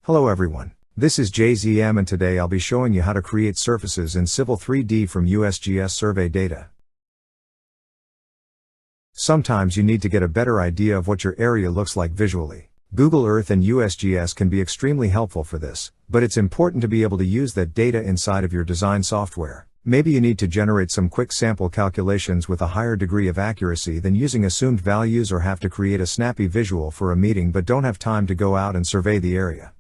Hello everyone, this is JZM and today I'll be showing you how to create surfaces in Civil 3D from Usgs survey data. Sometimes you need to get a better idea of what your area looks like visually. Google Earth and Usgs can be extremely helpful for this, but it's important to be able to use that data inside of your design software. Maybe you need to generate some quick sample calculations with a higher degree of accuracy than using assumed values, or have to create a snappy visual for a meeting but don't have time to go out and survey the area.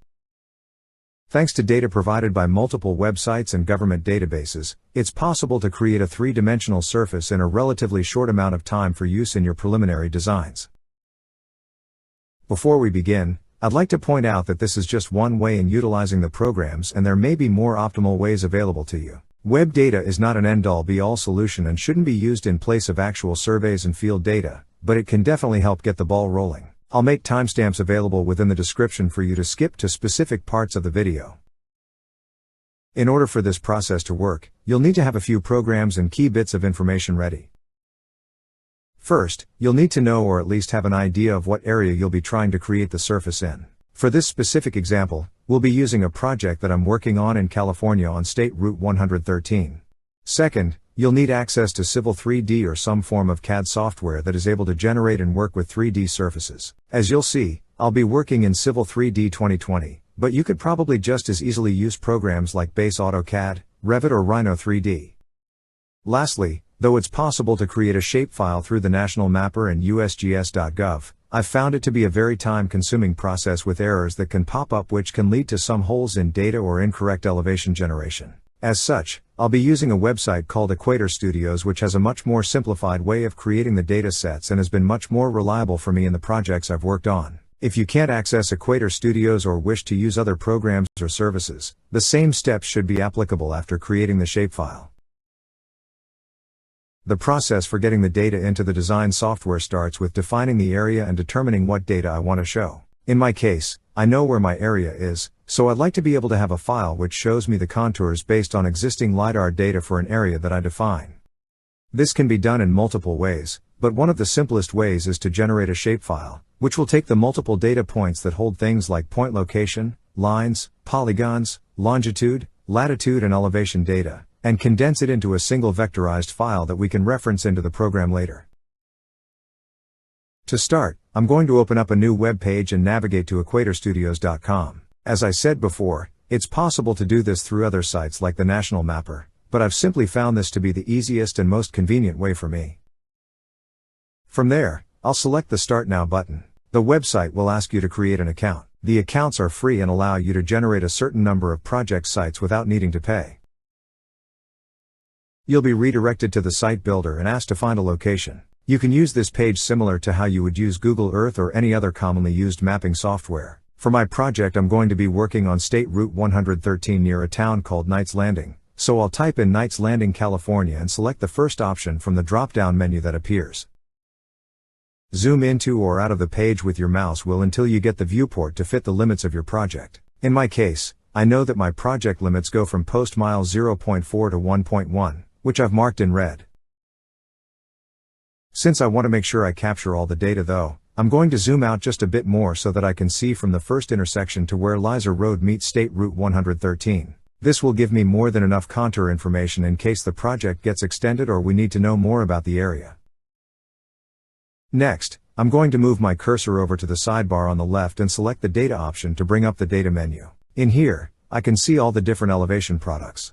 Thanks to data provided by multiple websites and government databases, it's possible to create a three-dimensional surface in a relatively short amount of time for use in your preliminary designs. Before we begin, I'd like to point out that this is just one way in utilizing the programs, and there may be more optimal ways available to you. Web data is not an end-all be-all solution and shouldn't be used in place of actual surveys and field data, but it can definitely help get the ball rolling. I'll make timestamps available within the description for you to skip to specific parts of the video. In order for this process to work, you'll need to have a few programs and key bits of information ready. First, you'll need to know, or at least have an idea of, what area you'll be trying to create the surface in. For this specific example, we'll be using a project that I'm working on in California on State Route 113. Second, you'll need access to Civil 3D or some form of CAD software that is able to generate and work with 3D surfaces. As you'll see, I'll be working in Civil 3D 2020, but you could probably just as easily use programs like Base AutoCAD, Revit or Rhino 3D. Lastly, though it's possible to create a shapefile through the National Mapper and usgs.gov, I've found it to be a very time-consuming process with errors that can pop up, which can lead to some holes in data or incorrect elevation generation. As such, I'll be using a website called Equator Studios, which has a much more simplified way of creating the data sets and has been much more reliable for me in the projects I've worked on. If you can't access Equator Studios or wish to use other programs or services, the same steps should be applicable after creating the shapefile. The process for getting the data into the design software starts with defining the area and determining what data I want to show. In my case, I know where my area is, so I'd like to be able to have a file which shows me the contours based on existing LiDAR data for an area that I define. This can be done in multiple ways, but one of the simplest ways is to generate a shapefile, which will take the multiple data points that hold things like point location, lines, polygons, longitude, latitude and elevation data, and condense it into a single vectorized file that we can reference into the program later. To start, I'm going to open up a new web page and navigate to equatorstudios.com. As I said before, it's possible to do this through other sites like the National Mapper, but I've simply found this to be the easiest and most convenient way for me. From there, I'll select the Start Now button. The website will ask you to create an account. The accounts are free and allow you to generate a certain number of project sites without needing to pay. You'll be redirected to the site builder and asked to find a location. You can use this page similar to how you would use Google Earth or any other commonly used mapping software. For my project, I'm going to be working on State Route 113 near a town called Knights Landing, so I'll type in Knights Landing, California and select the first option from the drop-down menu that appears. Zoom into or out of the page with your mouse wheel until you get the viewport to fit the limits of your project. In my case, I know that my project limits go from post miles 0.4 to 1.1, which I've marked in red. Since I want to make sure I capture all the data though, I'm going to zoom out just a bit more so that I can see from the first intersection to where Liza Road meets State Route 113. This will give me more than enough contour information in case the project gets extended or we need to know more about the area. Next, I'm going to move my cursor over to the sidebar on the left and select the data option to bring up the data menu. In here, I can see all the different elevation products.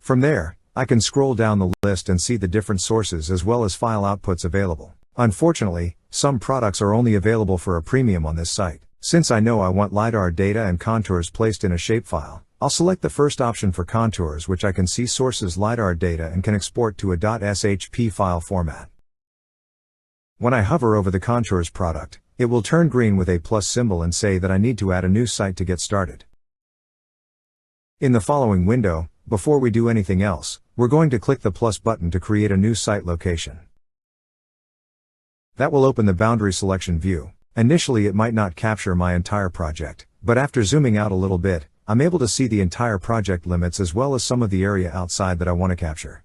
From there, I can scroll down the list and see the different sources as well as file outputs available. Unfortunately, some products are only available for a premium on this site. Since I know I want LiDAR data and contours placed in a shapefile, I'll select the first option for contours, which I can see sources LiDAR data and can export to a .shp file format. When I hover over the contours product, it will turn green with a plus symbol and say that I need to add a new site to get started. In the following window, before we do anything else, we're going to click the plus button to create a new site location. That will open the boundary selection view. Initially it might not capture my entire project, but after zooming out a little bit, I'm able to see the entire project limits as well as some of the area outside that I want to capture.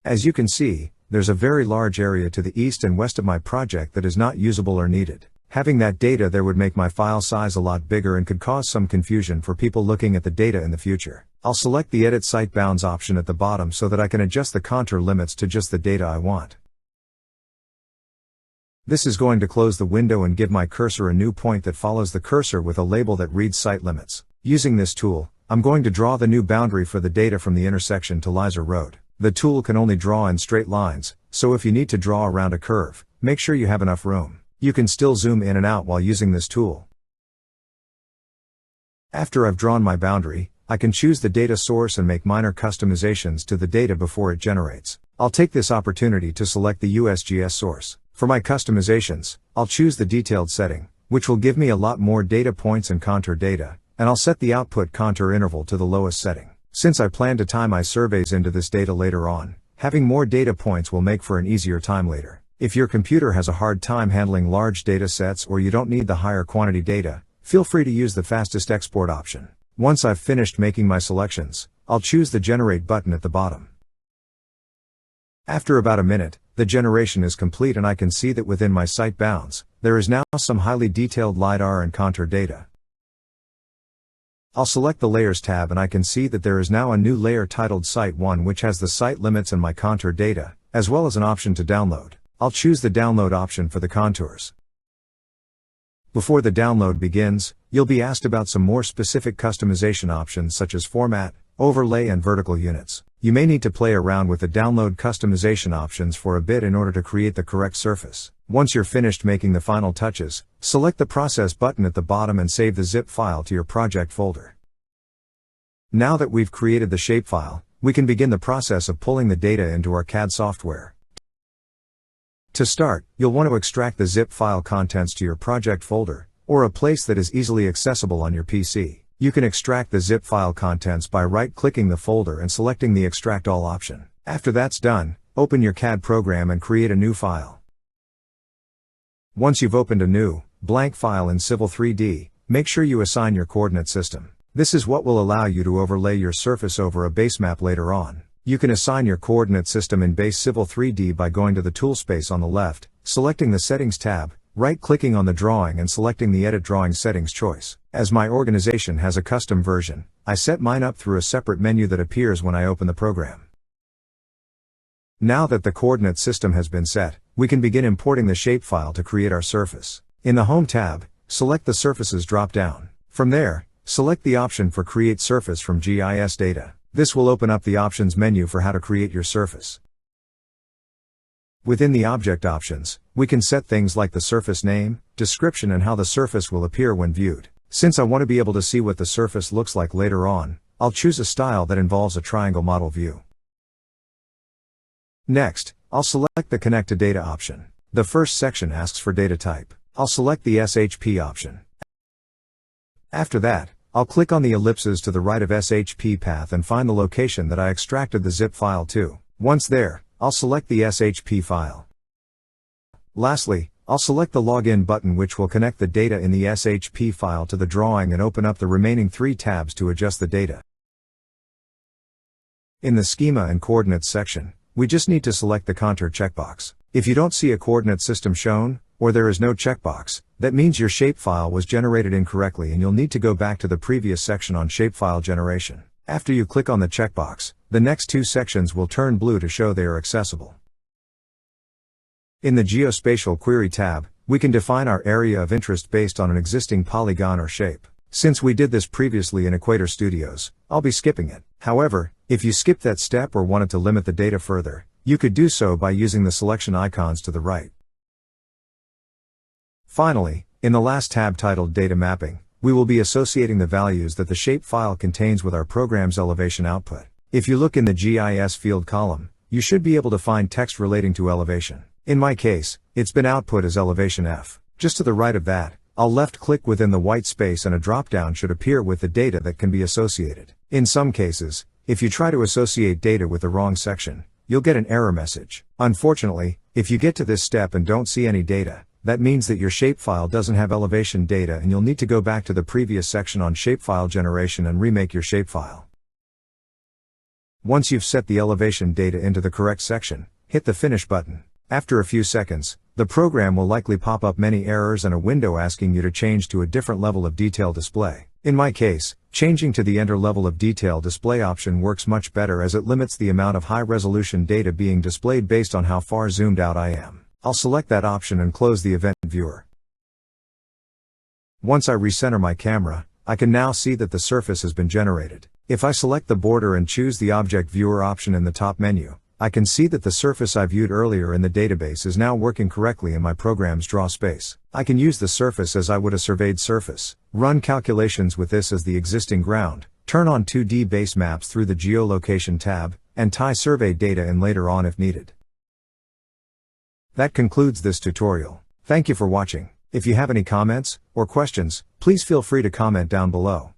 As you can see, there's a very large area to the east and west of my project that is not usable or needed. Having that data there would make my file size a lot bigger and could cause some confusion for people looking at the data in the future. I'll select the Edit Site Bounds option at the bottom so that I can adjust the contour limits to just the data I want. This is going to close the window and give my cursor a new point that follows the cursor with a label that reads Site Limits. Using this tool, I'm going to draw the new boundary for the data from the intersection to Liza Road. The tool can only draw in straight lines, so if you need to draw around a curve, make sure you have enough room. You can still zoom in and out while using this tool. After I've drawn my boundary, I can choose the data source and make minor customizations to the data before it generates. I'll take this opportunity to select the Usgs source. For my customizations, I'll choose the detailed setting, which will give me a lot more data points and contour data, and I'll set the output contour interval to the lowest setting. Since I plan to tie my surveys into this data later on, having more data points will make for an easier time later. If your computer has a hard time handling large data sets or you don't need the higher quantity data, feel free to use the fastest export option. Once I've finished making my selections, I'll choose the Generate button at the bottom. After about a minute, the generation is complete and I can see that within my site bounds, there is now some highly detailed LiDAR and contour data. I'll select the Layers tab and I can see that there is now a new layer titled Site 1 which has the site limits and my contour data, as well as an option to download. I'll choose the download option for the contours. Before the download begins, you'll be asked about some more specific customization options such as format, overlay and vertical units. You may need to play around with the download customization options for a bit in order to create the correct surface. Once you're finished making the final touches, select the Process button at the bottom and save the zip file to your project folder. Now that we've created the shapefile, we can begin the process of pulling the data into our CAD software. To start, you'll want to extract the zip file contents to your project folder, or a place that is easily accessible on your PC. You can extract the zip file contents by right-clicking the folder and selecting the Extract All option. After that's done, open your CAD program and create a new file. Once you've opened a new, blank file in Civil 3D, make sure you assign your coordinate system. This is what will allow you to overlay your surface over a base map later on. You can assign your coordinate system in base Civil 3D by going to the toolspace on the left, selecting the Settings tab, right-clicking on the drawing and selecting the Edit Drawing Settings choice. As my organization has a custom version, I set mine up through a separate menu that appears when I open the program. Now that the coordinate system has been set, we can begin importing the shapefile to create our surface. In the Home tab, select the Surfaces drop-down. From there, select the option for Create Surface from GIS Data. This will open up the Options menu for how to create your surface. Within the Object options, we can set things like the surface name, description and how the surface will appear when viewed. Since I want to be able to see what the surface looks like later on, I'll choose a style that involves a triangle model view. Next, I'll select the Connect to Data option. The first section asks for data type. I'll select the SHP option. After that, I'll click on the ellipses to the right of SHP path and find the location that I extracted the zip file to. Once there, I'll select the SHP file. Lastly, I'll select the Login button which will connect the data in the SHP file to the drawing and open up the remaining 3 tabs to adjust the data. In the Schema and Coordinates section, we just need to select the Contour checkbox. If you don't see a coordinate system shown, or there is no checkbox, that means your shapefile was generated incorrectly and you'll need to go back to the previous section on shapefile generation. After you click on the checkbox, the next 2 sections will turn blue to show they are accessible. In the Geospatial Query tab, we can define our area of interest based on an existing polygon or shape. Since we did this previously in Equator Studios, I'll be skipping it. However, if you skipped that step or wanted to limit the data further, you could do so by using the selection icons to the right. Finally, in the last tab titled Data Mapping, we will be associating the values that the shapefile contains with our program's elevation output. If you look in the GIS field column, you should be able to find text relating to elevation. In my case, it's been output as elevation F. Just to the right of that, I'll left-click within the white space and a drop-down should appear with the data that can be associated. In some cases, if you try to associate data with the wrong section, you'll get an error message. Unfortunately, if you get to this step and don't see any data, that means that your shapefile doesn't have elevation data and you'll need to go back to the previous section on shapefile generation and remake your shapefile. Once you've set the elevation data into the correct section, hit the Finish button. After a few seconds, the program will likely pop up many errors and a window asking you to change to a different level of detail display. In my case, changing to the Enter level of detail display option works much better as it limits the amount of high-resolution data being displayed based on how far zoomed out I am. I'll select that option and close the event viewer. Once I recenter my camera, I can now see that the surface has been generated. If I select the border and choose the Object Viewer option in the top menu, I can see that the surface I viewed earlier in the database is now working correctly in my program's draw space. I can use the surface as I would a surveyed surface, run calculations with this as the existing ground, turn on 2D base maps through the Geolocation tab, and tie survey data in later on if needed. That concludes this tutorial. Thank you for watching. If you have any comments or questions, please feel free to comment down below.